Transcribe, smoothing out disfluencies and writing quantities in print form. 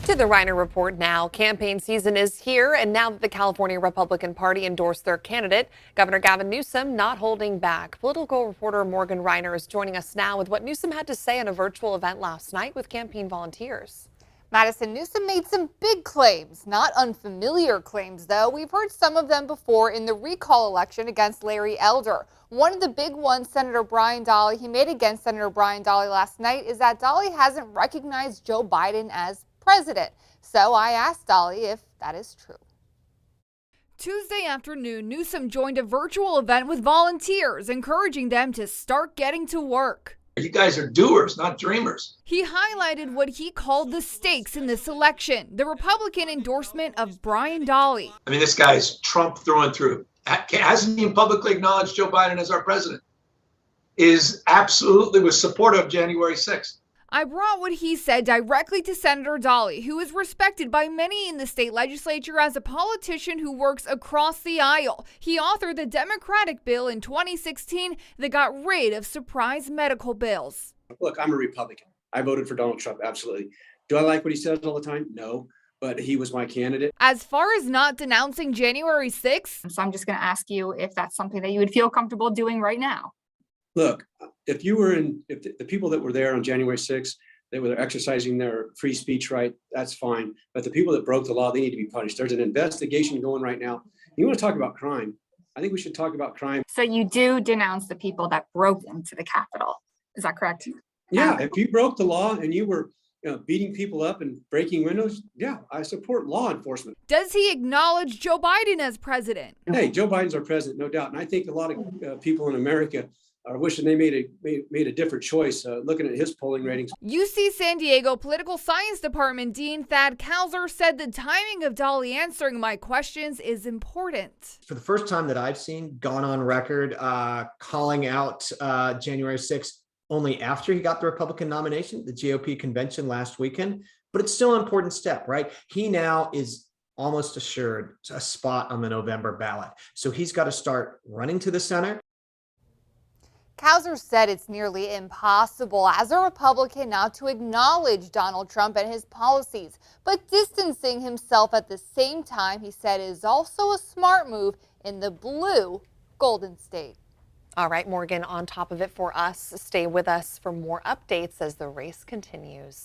To the Rynor Report now. Campaign season is here, and now that the California Republican Party endorsed their candidate, Governor Gavin Newsom not holding back. Political reporter Morgan Rynor is joining us now with what Newsom had to say in a virtual event last night with campaign volunteers. Madison, Newsom made some big claims, not unfamiliar claims, though. We've heard some of them before in the recall election against Larry Elder. One of the big ones he made against Senator Brian Dahle last night is that Dahle hasn't recognized Joe Biden as president. So I asked Dahle if that is true. Tuesday afternoon, Newsom joined a virtual event with volunteers, encouraging them to start getting to work. You guys are doers, not dreamers. He highlighted what he called the stakes in this election, the Republican endorsement of Brian Dahle. I mean, this guy's Trump through and through. Hasn't even publicly acknowledged Joe Biden as our president. Was supportive of January 6th. I brought what he said directly to Senator Dahle, who is respected by many in the state legislature as a politician who works across the aisle. He authored the Democratic bill in 2016 that got rid of surprise medical bills. Look, I'm a Republican. I voted for Donald Trump, absolutely. Do I like what he says all the time? No, but he was my candidate. As far as not denouncing January 6th, so I'm just going to ask you if that's something that you would feel comfortable doing right now. Look, if the people that were there on January 6th, they were exercising their free speech right, that's fine. But the people that broke the law, they need to be punished. There's an investigation going right now. You want to talk about crime? I think we should talk about crime. So you do denounce the people that broke into the Capitol. Is that correct? Yeah, if you broke the law and you were beating people up and breaking windows, yeah, I support law enforcement. Does he acknowledge Joe Biden as president? Hey, Joe Biden's our president, no doubt. And I think a lot of people in America are wishing they made a different choice looking at his polling ratings. UC San Diego Political Science Department Dean Thad Kauser said the timing of Dahle answering my questions is important. For the first time that I've seen, gone on record calling out January 6th only after he got the Republican nomination, the GOP convention last weekend. But it's still an important step, right? He now is almost assured a spot on the November ballot. So he's got to start running to the center. Kauser said it's nearly impossible as a Republican not to acknowledge Donald Trump and his policies, but distancing himself at the same time, he said, is also a smart move in the blue Golden State. All right, Morgan, on top of it for us. Stay with us for more updates as the race continues.